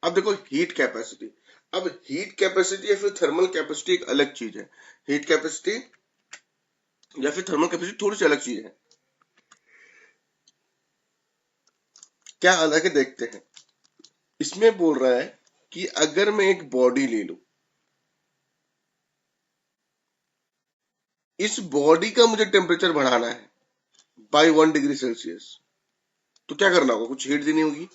अब देखो heat capacity, अब हीट कैपेसिटी या फिर थर्मल कैपेसिटी एक अलग चीज है। हीट कैपेसिटी या फिर थर्मल कैपेसिटी थोड़ी सी अलग चीज है। क्या अलग है देखते हैं। इसमें बोल रहा है कि अगर मैं एक बॉडी ले लूं, इस बॉडी का मुझे टेम्परेचर बढ़ाना है बाय 1 डिग्री सेल्सियस, तो क्या करना होगा? कुछ हीट देनी होगी,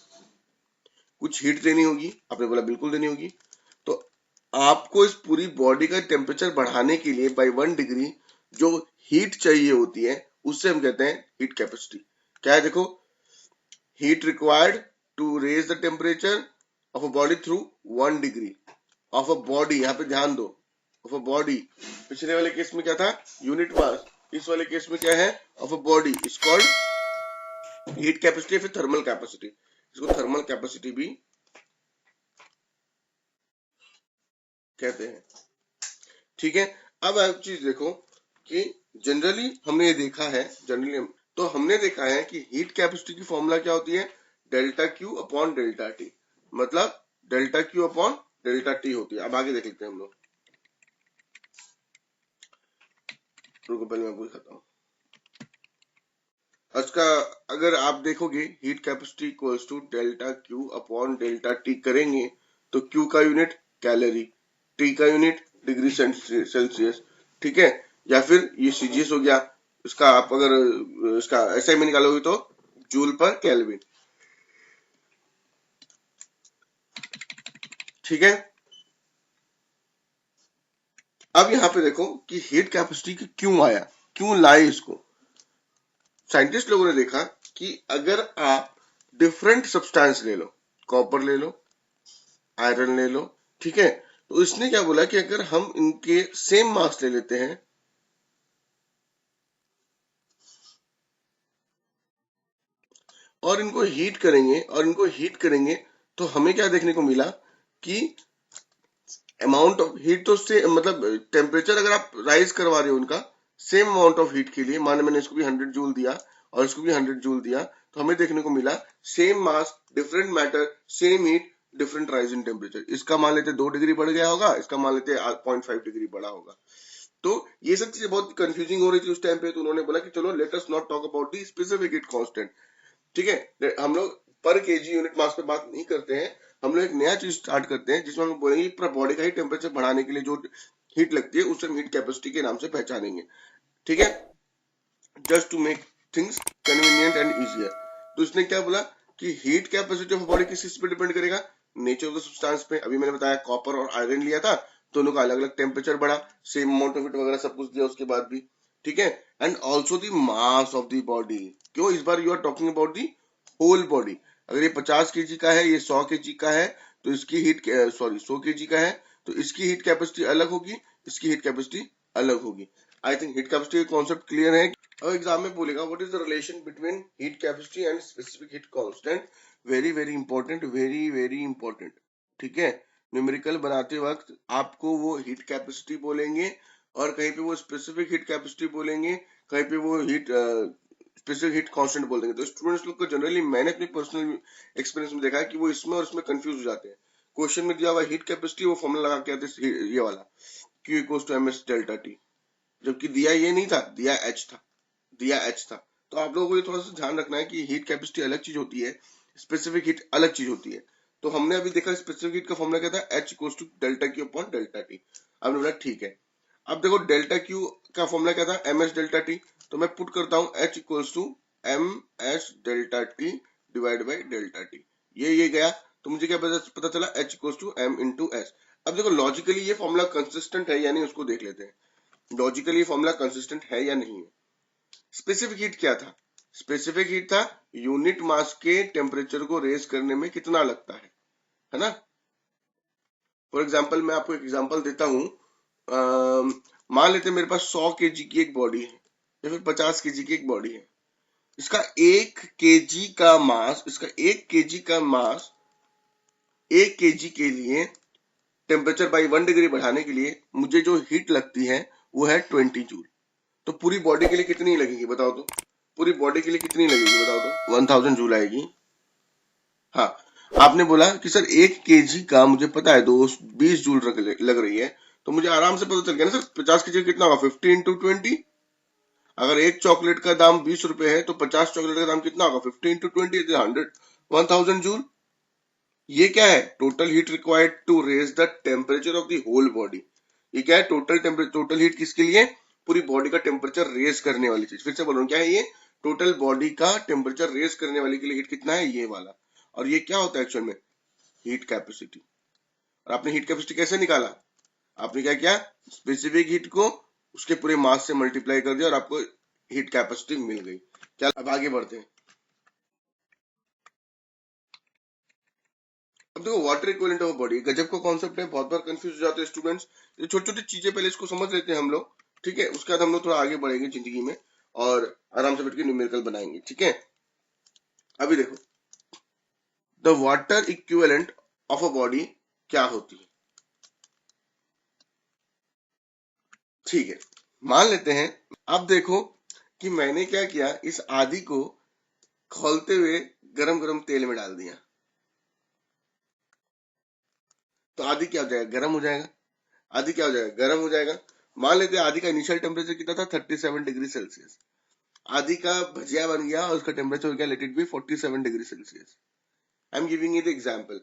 कुछ हीट देनी होगी। आपने बोला बिल्कुल देनी होगी। तो आपको इस पूरी बॉडी का टेम्परेचर बढ़ाने के लिए बाय 1 डिग्री जो हीट चाहिए होती है उससे हम कहते हैं हीट कैपेसिटी। क्या है देखो, heat required to raise the temperature of a body through 1 degree of a body. यहाँ पे ध्यान दो, ऑफ अ बॉडी। पिछले वाले केस में क्या था? Unit mass. इस वाले केस में क्या है? Of a body. Is called heat capacity फिर थर्मल कैपेसिटी। इसको थर्मल कैपेसिटी भी कहते हैं। ठीक है। अब एक चीज देखो कि जनरली हमने ये देखा है, हमने देखा है कि हीट कैपेसिटी की फॉर्मूला क्या होती है? Delta Q upon delta T, मतलब delta Q upon delta T होती है। अब आगे देख लेते हैं हम लोग। रुको पहले मैं पूछ खाता हूँ इसका। अगर आप देखोगे heat capacity equals to delta Q upon delta T करेंगे तो क्यू का यूनिट कैलोरी, टी का यूनिट डिग्री सेल्सियस। ठीक है। या फिर ये सीजीएस हो गया, इसका आप अगर इसका एसआई में निकालोगे तो जूल पर केल्विन। ठीक है। अब यहाँ पे देखो कि हीट कैपेसिटी की क्यों आया, क्यों लाए इसको। साइंटिस्ट लोगों ने देखा कि अगर आप डिफरेंट सब्सटेंस ले लो, कॉपर ले लो, आयरन ले लो, ठीक है, तो इसने क्या बोला कि अगर हम इनके सेम मास ले लेते हैं और इनको हीट करेंगे तो हमें क्या देखने को मिला कि अमाउंट ऑफ हीट तो से मतलब टेम्परेचर अगर आप राइज करवा रहे हो उनका सेम अमाउंट ऑफ हीट के लिए, मान मैंने इसको भी 100 जूल दिया और इसको भी 100 जूल दिया, तो हमें देखने को मिला same mass different matter same heat different rise in temperature. इसका मान लेते 2 डिग्री बढ़ गया होगा, इसका मान लेते 0.5 डिग्री बढ़ा होगा। तो ये सब चीजें बहुत कंफ्यूजिंग हो रही थी उस टाइम पे, तो उन्होंने बोला कि चलो let us not talk about the specific heat constant. ठीक है। हम लोग पर केजी यूनिट मास पे बात नहीं करते हैं, हम लोग एक नया चीज स्टार्ट करते हैं जिसमें हम बोलेंगे पूरा बॉडी का ही टेम्परेचर बढ़ाने के लिए जो हीट लगती है उसे हम हीट कैपेसिटी के नाम से पहचानेंगे। ठीक है, just to make things convenient and easier. तो इसने क्या बोला कि हीट कैपेसिटी ऑफ बॉडी किस पे डिपेंड करेगा? नेचर ऑफ द सब्सटेंस पे। अभी मैंने बताया कॉपर और आयरन लिया था, दोनों का अलग अलग टेम्परेचर बढ़ा, सेम अमाउंट ऑफ हीट वगैरह सब कुछ दिया उसके बाद भी। ठीक है। And also the mass of the body. क्यों? इस बार you are talking about the whole body. अगर ये 50 केजी का है, ये 100 केजी का है, तो इसकी हीट 100 केजी का है तो इसकी हीट कैपेसिटी अलग होगी, इसकी हीट कैपेसिटी अलग होगी। आई थिंक हीट कैपेसिटी का कॉन्सेप्ट क्लियर है। अब एग्जाम में बोलेगा what is the relation between heat capacity and specific heat constant. Very very important, very very important. ठीक है। न्यूमेरिकल बनाते वक्त आपको वो हीट कैपेसिटी बोलेंगे और कहीं पे वो स्पेसिफिक हीट कैपेसिटी बोलेंगे, कहीं पे वो हीट स्पेसिफिक हीट कांस्टेंट बोल देंगे। तो स्टूडेंट्स लोग को जनरली मैंने अपनी पर्सनल एक्सपीरियंस में देखा है कि वो इसमें और इसमें कंफ्यूज हो जाते हैं। क्वेश्चन में दिया हुआ हीट कैपेसिटी वो फॉर्मूला लगा के आते ये वाला Q equals to M S delta T, जबकि दिया ये नहीं था, दिया एच था। तो आप लोगों को ये थोड़ा सा ध्यान रखना है कि हीट कैपेसिटी अलग चीज होती है, स्पेसिफिक हीट अलग चीज होती है। तो हमने अभी देखा स्पेसिफिक हीट का फॉर्मूला क्या था? H equals to delta Q upon delta T. आपने बोला ठीक है। अब देखो डेल्टा क्यू का फॉर्मूला क्या था? M S delta T. तो मैं पुट करता हूं H equals to M S delta T divide by delta T. ये गया तो मुझे क्या पता चला? H equals to M into S. अब देखो लॉजिकली ये फॉर्मूला कंसिस्टेंट है या नहीं उसको देख लेते हैं। लॉजिकली फॉर्मूला कंसिस्टेंट है या नहीं है। स्पेसिफिक हीट क्या था? स्पेसिफिक हीट था यूनिट मास के टेम्परेचर को रेज करने में कितना लगता है ना। फॉर एग्जाम्पल मैं आपको एक एग्जाम्पल देता हूं। मान लेते मेरे पास 100 केजी की एक बॉडी है या फिर 50 केजी की एक बॉडी है। इसका 1 केजी का मास, इसका 1 केजी का मास 1 केजी के लिए टेम्परेचर बाई 1 डिग्री बढ़ाने के लिए मुझे जो हीट लगती है वो है 20 जूल। तो पूरी बॉडी के लिए कितनी लगेगी बताओ तो? पूरी बॉडी के लिए कितनी लगेगी बताओ तो? 1000 जूल आएगी। हाँ, आपने बोला कि सर 1 kg का मुझे पता है 20 जूल लग रही है, तो मुझे आराम से पता चल गया ना सर 50 kg कितना होगा, 50 × 20। अगर एक चॉकलेट का दाम 20 रुपए है तो 50 चॉकलेट का दाम कितना होगा, 50 × 20, 100, 1000 जूल। ये क्या है, total heat required to raise the temperature of the whole body. ये क्या है, टोटल हीट किसके लिए, पूरी बॉडी का टेम्परेचर रेज करने वाली चीज। फिर से बोल रहा हूँ, क्या है ये, टोटल बॉडी का टेम्परेचर रेज करने वाले के लिए हीट कितना है, ये वाला। और ये क्या होता है एक्चुअल में, हीट कैपेसिटी। और आपने हीट कैपेसिटी कैसे निकाला, आपने क्या किया, स्पेसिफिक हीट को उसके पूरे मास से मल्टीप्लाई कर दिया और आपको हीट कैपेसिटी मिल गई। क्या, अब आगे बढ़ते हैं। अब देखो वाटर इक्विवेलेंट ऑफ बॉडी गजब का कॉन्सेप्ट है, बहुत बार कंफ्यूज हो जाते हैं स्टूडेंट्स। ये छोटी छोटी चीजें पहले इसको समझ लेते हैं हम लोग, ठीक है, उसके बाद हम लोग थोड़ा आगे बढ़ेंगे जिंदगी में और आराम से बैठ के न्यूमेरिकल बनाएंगे, ठीक है। अभी देखो, the water equivalent of a body क्या होती है, ठीक है। मान लेते हैं, अब देखो कि मैंने क्या किया, इस आदि को खोलते हुए गरम गरम तेल में डाल दिया, तो आदि क्या हो जाएगा, गर्म हो जाएगा। आदि क्या हो जाएगा, गर्म हो जाएगा। मान लेते हैं आदि का इनिशियल टेम्परेचर कितना था, 37 डिग्री सेल्सियस। आदि का भजिया बन गया और उसका टेम्परेचर हो गया, late it B 47 degree Celsius. I am giving you the example.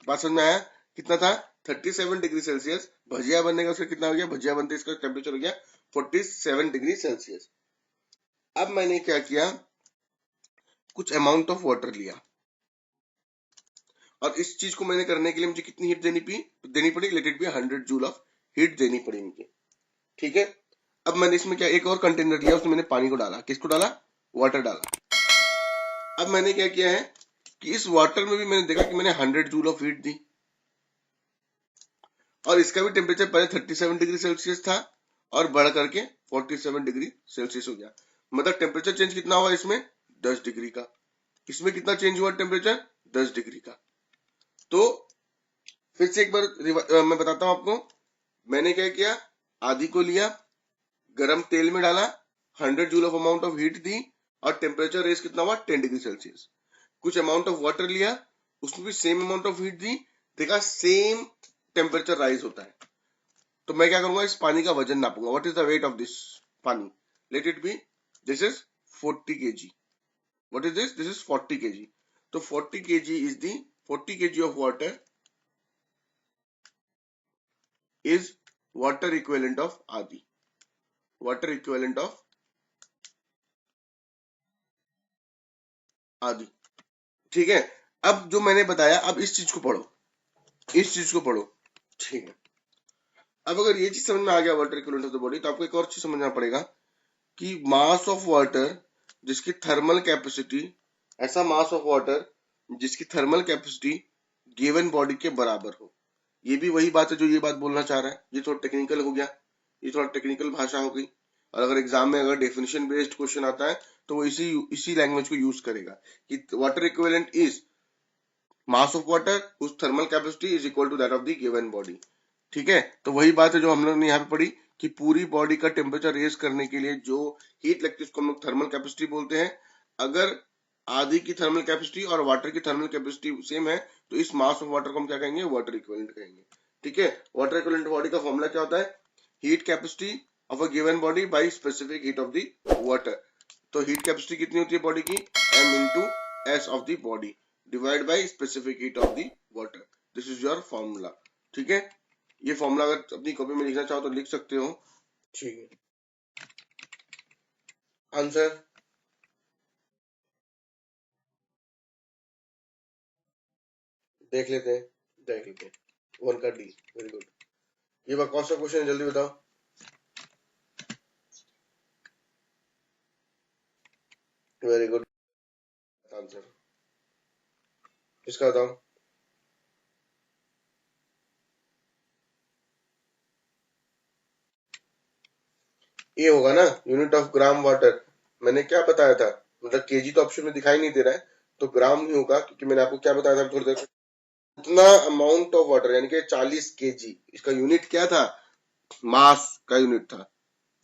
बात समझ में आया, कितना था, 37 डिग्री सेल्सियस। भजिया बनने का उसका कितना हो गया, भजिया बनते इसका टेम्परेचर हो गया 47 डिग्री सेल्सियस। अब मैंने क्या किया, कुछ अमाउंट ऑफ वाटर लिया और इस चीज को मैंने करने के लिए मुझे कितनी हीट देनी पड़ी, late it B 100 joule of heat देनी पड़ी मुझे, ठीक है। अब मैंने इसमें क्या, एक और कंटेनर लिया, उसमें मैंने पानी को डाला, किसको डाला, वाटर डाला। अब मैंने क्या किया है कि इस वाटर में भी मैंने देखा कि मैंने 100 जूल ऑफ हीट दी और इसका भी टेम्परेचर पहले 37 डिग्री सेल्सियस था और बढ़ करके 47 डिग्री सेल्सियस हो गया। मतलब टेम्परेचर चेंज कितना हुआ इसमें, 10 डिग्री का। इसमें कितना चेंज हुआ टेम्परेचर, 10 डिग्री का। तो फिर से एक बार मैं बताता हूं आपको, मैंने क्या किया, आधी को लिया, गरम तेल में डाला, 100 joule of amount of heat दी और टेम्परेचर रेस कितना हुआ, 10 डिग्री सेल्सियस। कुछ अमाउंट ऑफ वाटर लिया, उसमें भी सेम अमाउंट ऑफ हीट दी, देखा सेम टेम्परेचर राइज होता है। तो मैं क्या करूंगा, इस पानी का वजन नापूंगा, what is the weight of this पानी, let it be, this is 40 kg। What is this is 40 kg। तो 40 kg is the 40 kg of water is water equivalent of आदि, वाटर इक्विवेलेंट ऑफ आदि, ठीक है। अब जो मैंने बताया, अब इस चीज को पढ़ो, इस चीज को पढ़ो, ठीक है। अब अगर ये चीज समझ में आ गया water equivalent of the body, तो आपको एक और चीज समझना पड़ेगा कि मास ऑफ वाटर जिसकी थर्मल कैपेसिटी, ऐसा मास ऑफ वाटर जिसकी थर्मल कैपेसिटी गिवन बॉडी के बराबर हो। ये भी वही बात है जो ये बात बोलना चाह रहा है, ये थोड़ा टेक्निकल हो गया, ये थोड़ा टेक्निकल भाषा हो गई। और अगर एग्जाम में अगर डेफिनेशन बेस्ड क्वेश्चन आता है तो वो इसी लैंग्वेज को यूज करेगा कि water equivalent is mass of water whose thermal capacity is equal to that of the given body, ठीक है। तो वही बात है जो हम लोग ने यहाँ पे पढ़ी कि पूरी बॉडी का टेम्परेचर रेज करने के लिए जो हीट लगती है उसको हम लोग थर्मल कैपेसिटी बोलते हैं। अगर आदि की थर्मल कैपेसिटी और वाटर की थर्मल कैपेसिटी सेम है तो इस मास ऑफ वाटर को हम क्या कहेंगे, वाटर इक्विवेलेंट कहेंगे, ठीक है। वाटर इक्विवेलेंट बॉडी का फॉर्मूला क्या होता है, heat capacity of a given body by specific heat of the water. तो हीट कैपेसिटी कितनी होती है बॉडी की, m into S of the body divide by specific heat of the water. This is your formula, ठीक है। ये formula अगर अपनी कॉपी में लिखना चाहो तो लिख सकते हो, ठीक है। आंसर, देख लेते हैं, देख लेते हैं। 1 का डी, वेरी गुड। ये बात कौन सा क्वेश्चन है, जल्दी बताओ। वेरी गुड आंसर, इसका बताओ। ये होगा ना, यूनिट ऑफ ग्राम वाटर। मैंने क्या बताया था, मतलब केजी तो ऑप्शन में दिखाई नहीं दे रहा है, तो ग्राम ही होगा, क्योंकि मैंने आपको क्या बताया था थोड़ी देर, इतना अमाउंट ऑफ वाटर यानी कि 40 kg, इसका यूनिट क्या था, मास का यूनिट था,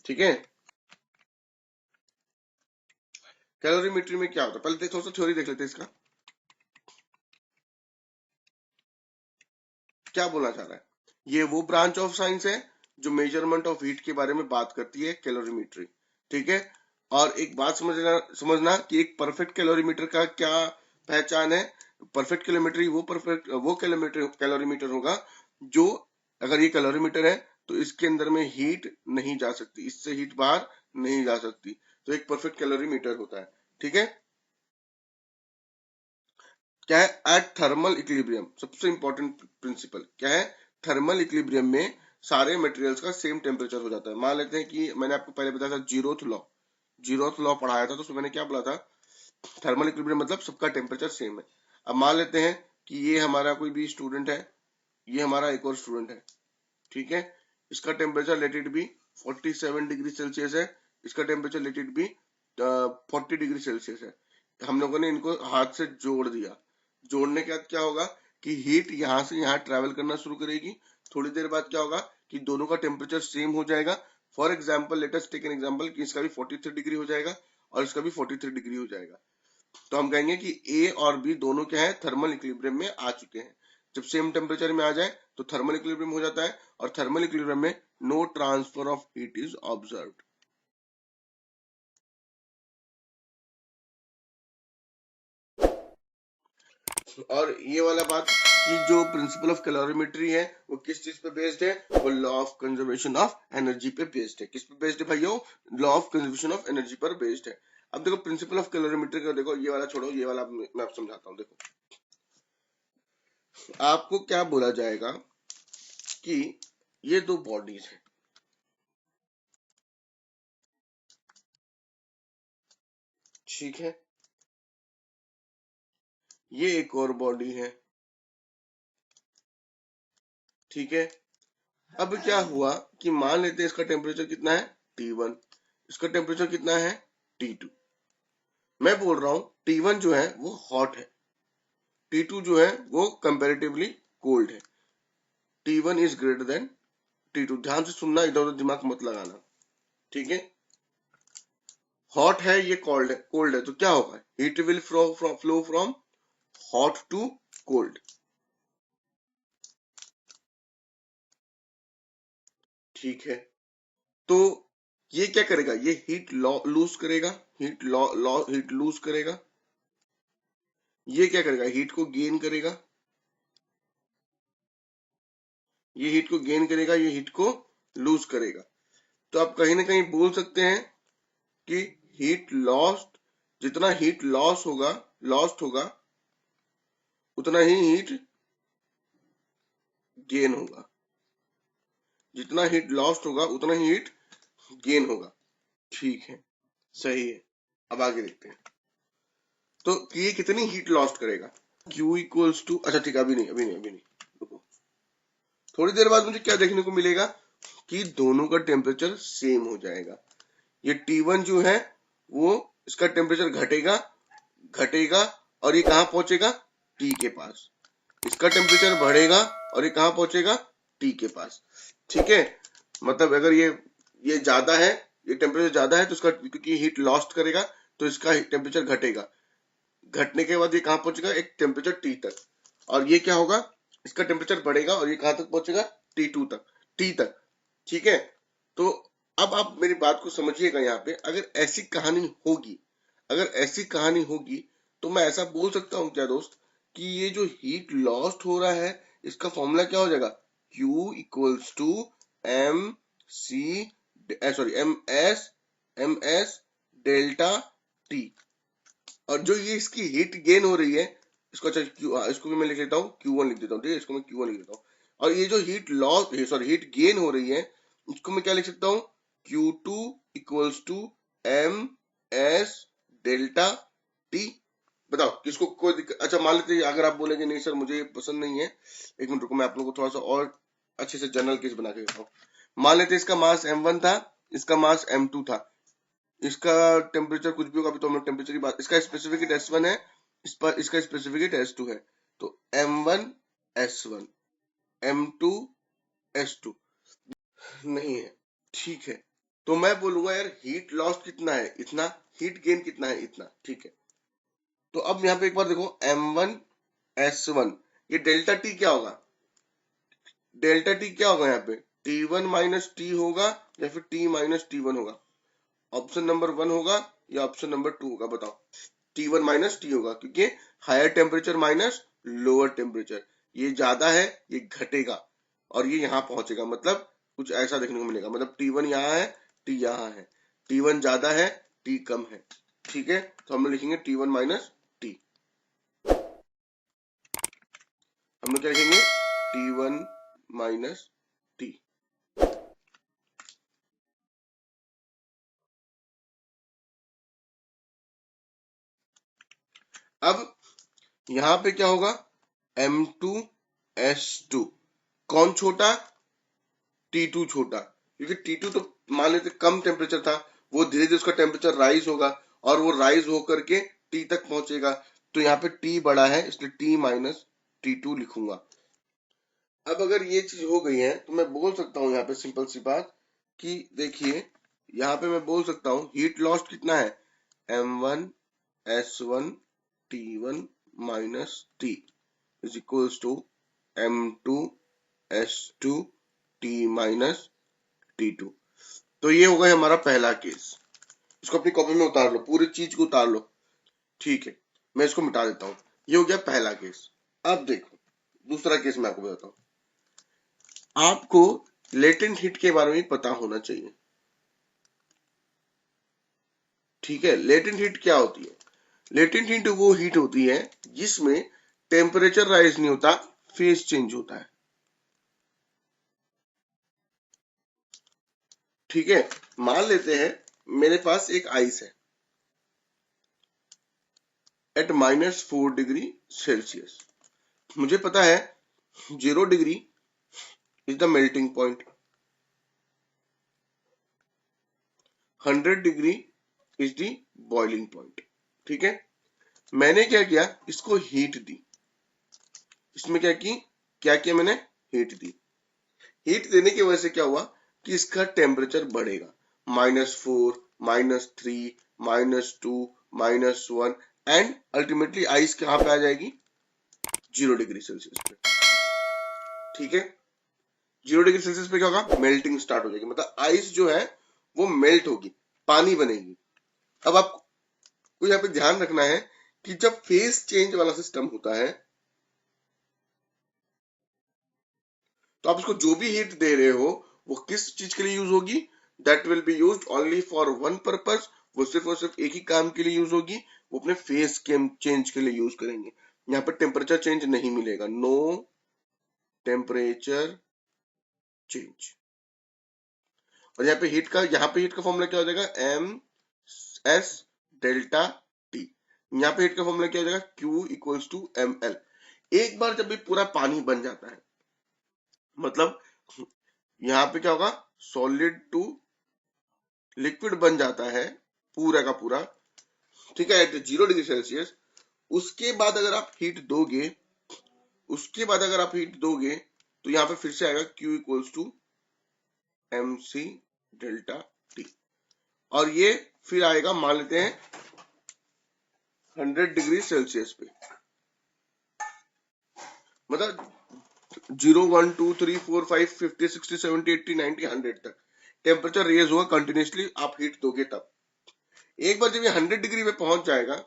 ठीक है। कैलोरीमेट्री में क्या होता है, पहले थोड़ा सा थ्योरी देख लेते हैं इसका। क्या बोलना चाह रहा है, ये वो ब्रांच ऑफ साइंस है जो मेजरमेंट ऑफ हीट के बारे में बात करती है, कैलोरीमेट्री। ठीक है, और एक बात समझना कि एक परफेक्ट कैलोरीमीटर का क्या पहचान है। परफेक्ट कैलोरीमेट्री वो कैलोरीमीटर होगा जो, अगर ये कैलोरीमीटर है तो इसके अंदर में हीट नहीं जा सकती, इससे हीट बाहर नहीं जा सकती, तो एक परफेक्ट कैलोरीमीटर होता है। ठीक है, क्या है, एट थर्मल इक्विलिब्रियम, सबसे इंपॉर्टेंट प्रिंसिपल क्या है, थर्मल इक्विलिब्रियम में सारे मटेरियल्स का सेम टेम्परेचर हो जाता है। मान लेते हैं कि मैंने आपको पहले बताया था जीरोथ लॉ पढ़ाया था, तो उसमें मैंने क्या बोला था, थर्मल इक्विलिब्रियम मतलब सबका टेम्परेचर सेम है। अब मान लेते हैं कि ये हमारा कोई भी स्टूडेंट है, ये हमारा एक और स्टूडेंट है। ठीक है, इसका temperature late it B 47 degree Celsius है, इसका temperature late it B 40 degree Celsius है। हम लोगों ने इनको हाथ से जोड़ दिया, जोड़ने के बाद क्या होगा कि हीट यहाँ से यहाँ ट्रेवल करना शुरू करेगी। थोड़ी देर बाद क्या होगा कि दोनों का टेम्परेचर सेम हो जाएगा। For example, let us take an example कि इसका भी 43 डिग्री हो जाएगा और इसका भी 43 डिग्री हो जाएगा। तो हम कहेंगे कि ए और बी दोनों क्या है, थर्मल इक्विलिब्रियम में आ चुके हैं। जब सेम टेम्परेचर में आ जाए तो थर्मल इक्विलिब्रियम हो जाता है, और थर्मल इक्विलिब्रियम में no transfer of heat is observed. और ये वाला बात कि जो प्रिंसिपल ऑफ कैलोरीमेट्री है वो किस चीज पे बेस्ड है, वो law of conservation of energy पे बेस्ड है। किस पे बेस्ड है भाइयों, law of conservation of energy पर बेस्ड है। अब देखो प्रिंसिपल ऑफ कैलोरीमेट्री का, देखो ये वाला छोड़ो, ये वाला मैं आपको समझाता हूँ। देखो आपको क्या बोला जाएगा कि ये दो बॉडीज है, ठीक है, ये एक और बॉडी है, ठीक है। अब क्या हुआ कि मान लेते हैं इसका टेम्परेचर कितना है T1, इसका टेम्परेचर कितना है T2। मैं बोल रहा हूं T1 जो है वो हॉट है, T2 जो है वो कंपैरेटिवली कोल्ड है। T1 is greater than T2। ध्यान से सुनना, इधर उधर दिमाग मत लगाना, ठीक है। हॉट है, ये कोल्ड है, तो क्या होगा, heat will flow from hot to cold. ठीक है, तो ये क्या करेगा, ये हीट लूज करेगा, हीट लूज करेगा। ये क्या करेगा, हीट को गेन करेगा, ये हीट को गेन करेगा, ये हीट को लूज करेगा। तो आप कहीं ना कहीं बोल सकते हैं कि हीट लॉस्ट, जितना हीट लॉस्ट होगा उतना ही हीट गेन होगा, जितना हीट लॉस्ट होगा उतना ही हीट गेन होगा। ठीक है, सही है। अब आगे देखते हैं, तो ये कितनी हीट लॉस्ट करेगा, Q इक्वल्स टू, अच्छा ठीक है, अभी नहीं रुको, थोड़ी देर बाद मुझे क्या देखने को मिलेगा कि दोनों का टेम्परेचर सेम हो जाएगा। ये T1 जो है वो, इसका टेम्परेचर घटेगा और ये कहां पहुंचेगा, T के पास। इसका टेम्परेचर बढ़ेगा और ये कहां पहुंचेगा, T के पास। ठीक है, मतलब अगर ये ज्यादा है, ये टेम्परेचर ज्यादा है तो इसका, क्योंकि हीट लॉस्ट करेगा तो इसका टेम्परेचर घटेगा, घटने के बाद ये कहां पहुंचेगा, एक टेम्परेचर T तक। और ये क्या होगा, इसका टेम्परेचर बढ़ेगा और ये कहां तक पहुंचेगा, T2 तक, T तक। ठीक है, तो अब आप मेरी बात को समझिएगा। यहाँ पे अगर ऐसी कहानी होगी, तो मैं ऐसा बोल सकता हूँ क्या दोस्त, कि ये जो हीट लॉस्ट हो रहा है इसका फॉर्मूला क्या हो जाएगा, Q equals to M C sorry M S delta T. और जो ये इसकी हीट गेन हो रही है, इसको अच्छा इसको भी मैं लिख लेता हूँ, Q1 लिख देता हूँ, ठीक है, इसको मैं Q1 लिख देता हूँ। और ये जो हीट गेन हो रही है, इसको मैं क्या लिख सकता हूँ, Q2 equals to M S delta T. बताओ किसको कोई दिक्कत, अच्छा मान लेते हैं अगर आप बोलेंगे नहीं सर मुझे ये पसंद नहीं है, एक मिनट रुको, मैं आप लोगों को थोड़ा सा और अच्छे से जनरल केस बना के देता हूँ। मान लेते हैं इसका मास M1 था, इसका मास M2 था, इसका टेम्परेचर कुछ भी होगा, अभी तो हम लोग टेम्परेचर की बात, इसका स्पेसिफिक हीट S1 है, इसका स्पेसिफिक हीट S2 है, तो M1 S1 M2 S2 नहीं है। ठीक है, तो मैं बोलूंगा यार हीट लॉस कितना है, इतना, हीट गेन कितना है, इतना। ठीक है, तो अब यहाँ पे एक बार देखो M1 S1, ये डेल्टा टी क्या होगा, डेल्टा टी क्या होगा यहाँ पे, T1 माइनस टी होगा या फिर T माइनस T1 होगा? ऑप्शन नंबर 1 होगा या ऑप्शन नंबर 2 होगा, बताओ। T1 माइनस टी होगा, क्योंकि higher temperature minus lower temperature, ये ज्यादा है ये घटेगा और ये यहाँ पहुंचेगा, मतलब कुछ ऐसा देखने को मिलेगा। मतलब T1 यहाँ है, T यहाँ है, T1 ज्यादा है, T कम है। ठीक है, तो हम लिखेंगे T1 माइनस टी। हम लोग क्या लिखेंगे, T1 माइनस टी। अब यहां पे क्या होगा, M2S2, कौन छोटा, T2 छोटा, क्योंकि T2 तो मान लेते कम टेम्परेचर था, वो धीरे धीरे उसका टेम्परेचर राइज होगा और वो राइज होकर के T तक पहुंचेगा, तो यहाँ पे T बड़ा है इसलिए T माइनस T2 लिखूंगा। अब अगर ये चीज हो गई है तो मैं बोल सकता हूँ यहाँ पे सिंपल सी बात कि देखिए, यहाँ पे मैं बोल सकता हूँ हीट लॉस्ट कितना है, M1S1 T1 minus T is equals to M2S2 T minus T2। तो ये होगा हमारा पहला केस। इसको अपनी कॉपी में उतार लो, पूरी चीज को उतार लो। ठीक है, मैं इसको मिटा देता हूँ। ये हो गया पहला केस। अब देखो दूसरा केस मैं आपको बताता हूँ। आपको लेटेंट हीट के बारे में पता होना चाहिए। ठीक है, लेटेंट हीट क्या होती है? लेटेंट हीट वो हीट होती है जिसमें टेम्परेचर राइज नहीं होता, फेज चेंज होता है। ठीक है, मान लेते हैं मेरे पास एक आइस है एट -4 डिग्री सेल्सियस। मुझे पता है 0 degree is the melting point, 100 degree is the boiling point. ठीक है, मैंने क्या किया, इसको हीट दी। इसमें क्या किया मैंने, हीट दी। हीट देने की वजह से क्या हुआ कि इसका टेम्परेचर बढ़ेगा, -4, -3, -2, -1 एंड अल्टीमेटली आइस कहां पे आ जाएगी, 0 डिग्री सेल्सियस पे। ठीक है, 0 डिग्री सेल्सियस पे क्या होगा, मेल्टिंग स्टार्ट हो जाएगी, मतलब आइस जो है वो मेल्ट होगी, पानी बनेगी। अब आपको यहाँ पे ध्यान रखना है कि जब फेज चेंज वाला सिस्टम होता है तो आप इसको जो भी हीट दे रहे हो वो किस चीज के लिए यूज होगी, that will be used only for one purpose. वो सिर्फ और सिर्फ एक ही काम के लिए यूज होगी, वो अपने फेज के चेंज के लिए यूज करेंगे। यहाँ पर टेम्परेचर चेंज नहीं मिलेगा, नो टेम्परेचर चेंज। और यहाँ पे हीट का फॉर्मूला क्या हो जाएगा, एम एस डेल्टा टी। यहाँ पे हीट का फॉर्मूला क्या हो जाएगा, Q इक्वल्स टू ml। एक बार जब भी पूरा पानी बन जाता है, मतलब यहाँ पे क्या होगा, सॉलिड टू लिक्विड बन जाता है पूरा का पूरा। ठीक है, एट 0 डिग्री सेल्सियस। उसके बाद अगर आप हीट दोगे, उसके बाद अगर आप हीट दोगे तो यहाँ पे फिर से आएगा Q equals to MC delta T. और ये फिर आएगा, मान लेते हैं 100 डिग्री सेल्सियस पे, मतलब 0, 1, 2, 3, 4, 5, 50, 60, 70, 80, 90, 100 तक टेम्परेचर रेज होगा कंटिन्यूसली, आप हीट दोगे तब। एक बार जब ये 100 डिग्री पे पहुंच जाएगा,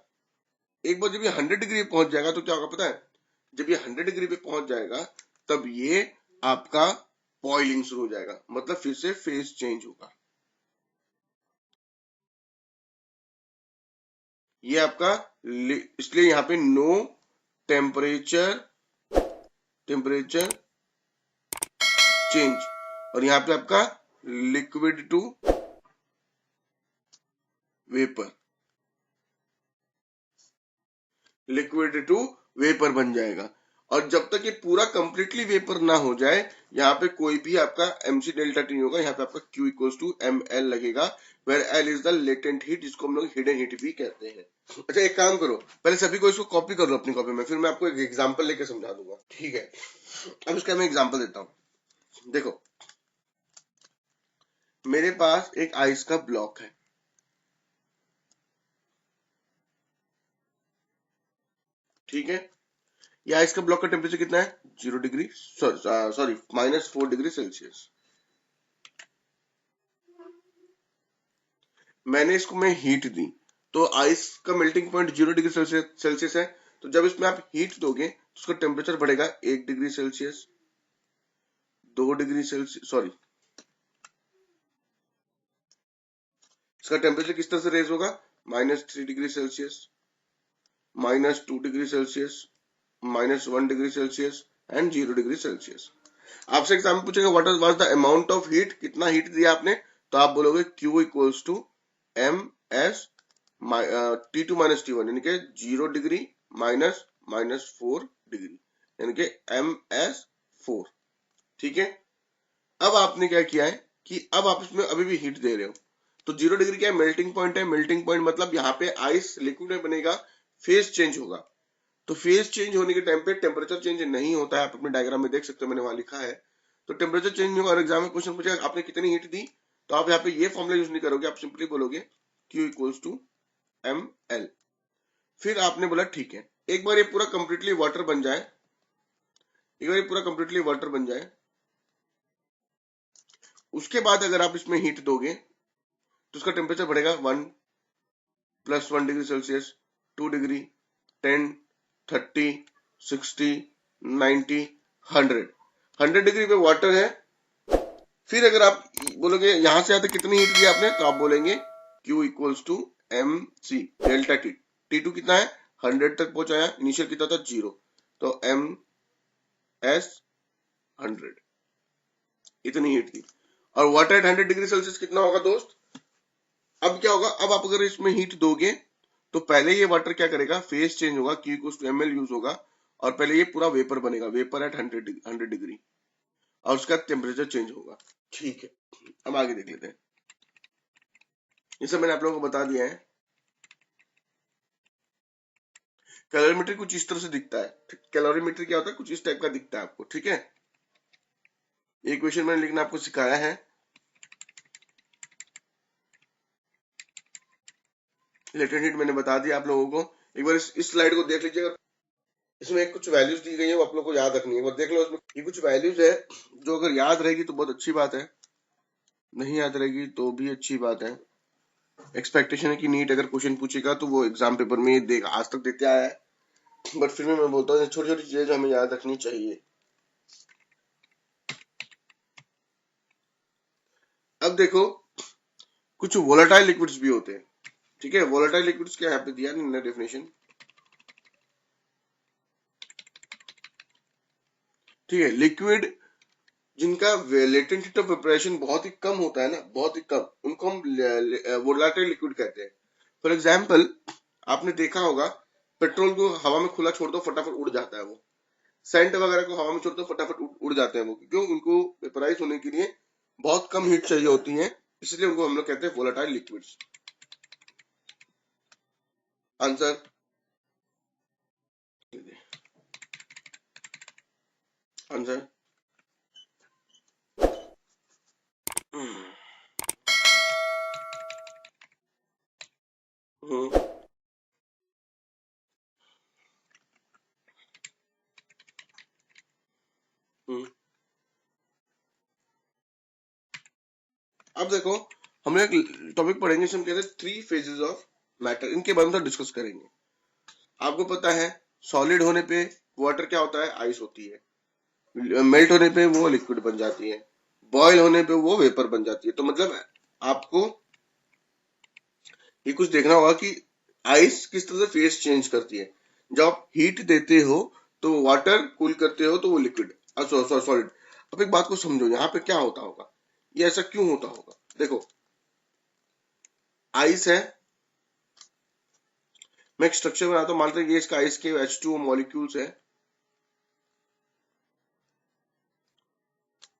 एक बार जब ये 100 डिग्री पे पहुंच जाएगा तो क्या होगा पता है, जब ये 100 डिग्री पे पहुंच जाएगा तब ये आपका बॉइलिंग शुरू हो जाएगा, मतलब फिर से फेज चेंज होगा। ये आपका, इसलिए यहाँ पे नो टेम्परेचर टेम्परेचर चेंज, और यहाँ पे आपका liquid to vapour, liquid to vapour बन जाएगा। और जब तक ये पूरा कंप्लीटली वेपर ना हो जाए, यहाँ पे कोई भी आपका MC डेल्टा टी होगा, यहाँ पे आपका Q इक्वल्स टू ML लगेगा, where L is the latent heat, जिसको हम लोग हिडन हीट भी कहते हैं। अच्छा एक काम करो, पहले सभी को इसको कॉपी कर लो अपनी कॉपी में, फिर मैं आपको एक एग्जांपल लेके समझा दूंगा। ठीक है, अब इसका मैं एग्जांपल देता हूँ। देखो मेरे पास एक आइस का ब्लॉक है। ठीक है, ये आइस का ब्लॉक का टेम्परेचर कितना है 0 डिग्री सॉरी -4 डिग्री सेल्सियस। मैंने इसको मैं हीट दी तो आइस का मेल्टिंग पॉइंट 0 डिग्री सेल्सियस है, तो जब इसमें आप हीट दोगे तो उसका टेम्परेचर बढ़ेगा 1 degree Celsius, 2 degree Celsius, sorry इसका टेम्परेचर किस तरह से रेज होगा -3 degree Celsius, -2 degree Celsius, -1 degree Celsius and 0 degree Celsius. आपसे एग्जाम पूछेगा what was the amount of heat, कितना हीट दिया आपने, तो आप बोलोगे Q equals to M S T2 - T1 यानी कि 0 डिग्री -4 डिग्री यानी कि MS4। ठीक है, अब आपने क्या किया है कि अब आप इसमें अभी भी हीट दे रहे हो, तो 0 डिग्री क्या है मेल्टिंग पॉइंट है, मेल्टिंग पॉइंट मतलब यहाँ पे आइस लिक्विड में बनेगा, फेज चेंज होगा, तो फेज चेंज होने के टाइम पे टेम्परेचर चेंज नहीं होता है, आप अपने डायग्राम में देख सकते हो मैंने वहां लिखा है। तो टेम्परेचर चेंज होगा और एग्जाम में क्वेश्चन पूछेगा आपने कितनी हीट दी, तो आप यहाँ पे ये फॉर्मूला यूज नहीं करोगे, आप सिंपली बोलोगे Q इक्वल्स टू ML। फिर आपने बोला ठीक है, एक बार ये पूरा कंप्लीटली वाटर बन जाए, एक बार ये पूरा कंप्लीटली वाटर बन जाए, उसके बाद अगर आप इसमें हीट दोगे तो उसका टेम्परेचर बढ़ेगा 1 +1 डिग्री सेल्सियस, 2 डिग्री, 10, 30, 60, 90, 100 डिग्री पे वाटर है। फिर अगर आप बोलोगे यहां से आते कितनी हीट दी आपने, तो आप बोलेंगे Q equals to MC delta T। T2 कितना है 100 तक पहुंचाया, इनिशियल कितना था 0, तो MS 100 इतनी हीट थी। और वाटर एट 100 डिग्री सेल्सियस कितना होगा दोस्त, अब क्या होगा, अब आप अगर इसमें हीट दोगे तो पहले ये वाटर क्या करेगा, फेज चेंज होगा, Q equals to ML use होगा, और पहले ये पूरा वेपर बनेगा, वेपर एट 100 डिग्री, और उसका टेम्परेचर चेंज होगा। ठीक है, अब आगे देख लेते हैं। ये सब मैंने आप लोगों को बता दिया है। कैलोरीमीटर कुछ इस तरह से दिखता है, कैलोरीमीटर क्या होता है, कुछ इस टाइप का दिखता है आपको। ठीक है, ये क्वेश्चन मैंने लिखना आपको सिखाया है। लेटेंट हीट मैंने बता दिया आप लोगों को, एक बार इस स्लाइड को देख लीजिएगा, इसमें कुछ वैल्यूज दी गई है वो आप लोगों को याद रखनी है, वो देख लो, इसमें ये कुछ वैल्यूज है जो अगर याद रहेगी तो बहुत अच्छी बात है, नहीं याद रहेगी तो भी अच्छी बात है। एक्सपेक्टेशन है कि नीट अगर क्वेश्चन पूछेगा तो वो एग्जाम पेपर में देगा, आज तक देते आया है, बट फिर भी मैं बोलता हूँ छोटी छोटी चीजें जो हमें याद रखनी चाहिए। अब देखो, कुछ वोलेटाइल लिक्विड्स भी होते हैं। ठीक है, वोलेटाइल लिक्विड्स क्या यहाँ पे दिया है डेफिनेशन। ठीक है, लिक्विड जिनका लेटेंट हीट ऑफ वेपरेशन बहुत ही कम होता है ना, बहुत ही कम, उनको हम वोलेटाइल लिक्विड कहते हैं। फॉर एग्जाम्पल आपने देखा होगा, पेट्रोल को हवा में खुला छोड़ दो फटाफट उड़ जाता है वो, सेंट वगैरह को हवा में छोड़ दो फटाफट उड़ जाते हैं वो, क्यों, उनको वेपराइज होने के लिए बहुत कम हीट चाहिए होती है, इसलिए उनको हम लोग कहते हैं वोलेटाइल लिक्विड्स। आंसर आंसर हम्म हम्म। अब देखो, हम एक टॉपिक पढ़ेंगे, हम कहते हैं 3 फेजेस ऑफ मैटर, इनके बारे में डिस्कस करेंगे। आपको पता है सॉलिड होने पे वाटर क्या होता है, आइस होती है, मेल्ट होने पे वो लिक्विड बन जाती है, बॉयल होने पे वो वेपर बन जाती है। तो मतलब आपको ये कुछ देखना होगा कि आइस किस तरह से फेस चेंज करती है। जब आप हीट देते हो तो वाटर कूल करते हो तो वो लिक्विड सॉलिड। अब एक बात को समझो, यहाँ पे क्या होता होगा, ये ऐसा क्यों होता होगा। देखो, आइस है, मैं एक स्ट्रक्चर बनाता हूँ, मानते हैं ये इसका आइस के H2O मॉलिक्यूल्स है।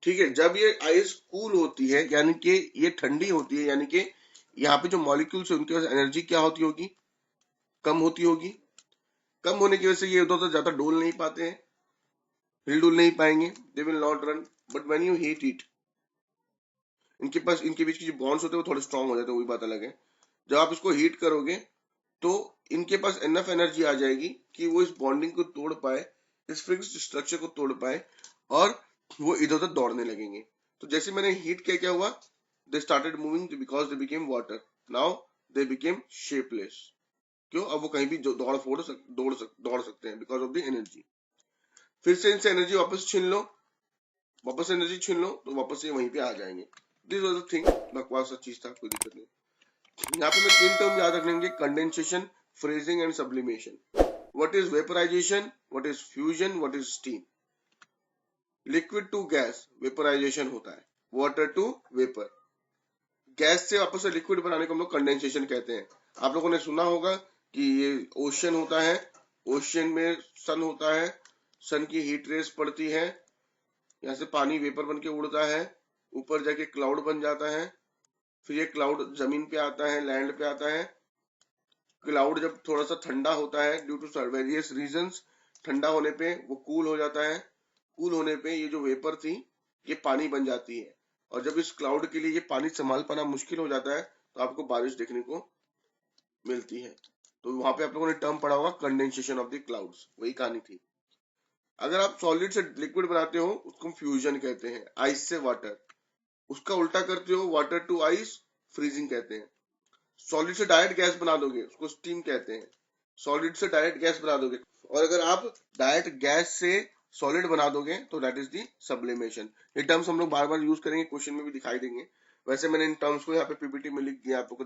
ठीक है, जब ये आइस कूल होती है यानी कि ये ठंडी होती है, यानी कि यहाँ पे जो मॉलिक्यूल्स है उनके पास एनर्जी क्या होती होगी, कम होती होगी। कम होने की वजह से ये उधर उधर ज्यादा डोल नहीं पाते हैं, हिल डुल नहीं पाएंगे, they will not run. But when you heat it, इनके पास, इनके बीच की जो बॉन्ड्स होते हैं वो थोड़े स्ट्रांग हो जाते हैं, वही बात अलग है। जब आप इसको हीट करोगे तो इनके पास इनफ एनर्जी आ जाएगी कि वो इस बॉन्डिंग को तोड़ पाए, इस फिक्स्ड स्ट्रक्चर को तोड़ पाए और वो इधर उधर दौड़ने लगेंगे। तो जैसे मैंने हीट किया, क्या हुआ, they started moving because they became water, now they became shapeless. क्यों, अब वो कहीं भी दौड़ सकते हैं बिकॉज ऑफ द एनर्जी। फिर से इनसे एनर्जी वापस छीन लो, तो वापस ये वहीं पे आ जाएंगे। दिस वाज द थिंग, बकवास सा चीज था, कोई दिक्कत नहीं। यहाँ पे मैं 3 टर्म याद रख लेंगे, condensation, freezing and sublimation. What is vaporisation, what is fusion, what is steam. Liquid to gas vaporisation होता है, वाटर टू वेपर। गैस से वापस से लिक्विड बनाने को हम लोग कंडेंसेशन कहते हैं। आप लोगों ने सुना होगा कि ये ओशन होता है, ओशन में सन होता है, सन की हीट रेस पड़ती है, यहाँ से पानी वेपर बन के उड़ता है, ऊपर जाके क्लाउड बन जाता है, फिर ये क्लाउड जमीन पे आता है, लैंड पे आता है। क्लाउड जब थोड़ा सा ठंडा होता है ड्यू टू वेरियस रीजंस, ठंडा होने पे वो कूल हो जाता है, कूल होने पे ये जो वेपर थी ये पानी बन जाती है, और जब इस क्लाउड के लिए ये पानी संभाल पाना मुश्किल हो जाता है तो आपको बारिश देखने को मिलती है। तो वहां पे आप लोगों ने टर्म पढ़ा होगा, कंडेंसेशन ऑफ द क्लाउड्स, वही कहानी थी। अगर आप सॉलिड से लिक्विड बनाते हो उसको फ्यूजन कहते हैं, आइस से वाटर। उसका उल्टा करते हो, वाटर टू आइस, फ्रीजिंग कहते हैं। सॉलिड से डायरेक्ट गैस बना दोगे उसको स्टीम कहते हैं, सॉलिड से डायरेक्ट गैस बना दोगे। और अगर आप डायरेक्ट गैस से सॉलिड बना दोगे तो दैट इज दी सब्लिमेशन। ये टर्म्स हम लोग बार बार यूज करेंगे, क्वेश्चन में भी दिखाई देंगे। वैसे मैंने इन टर्म्स को यहाँ पे पीपीटी में लिख दिया आपको।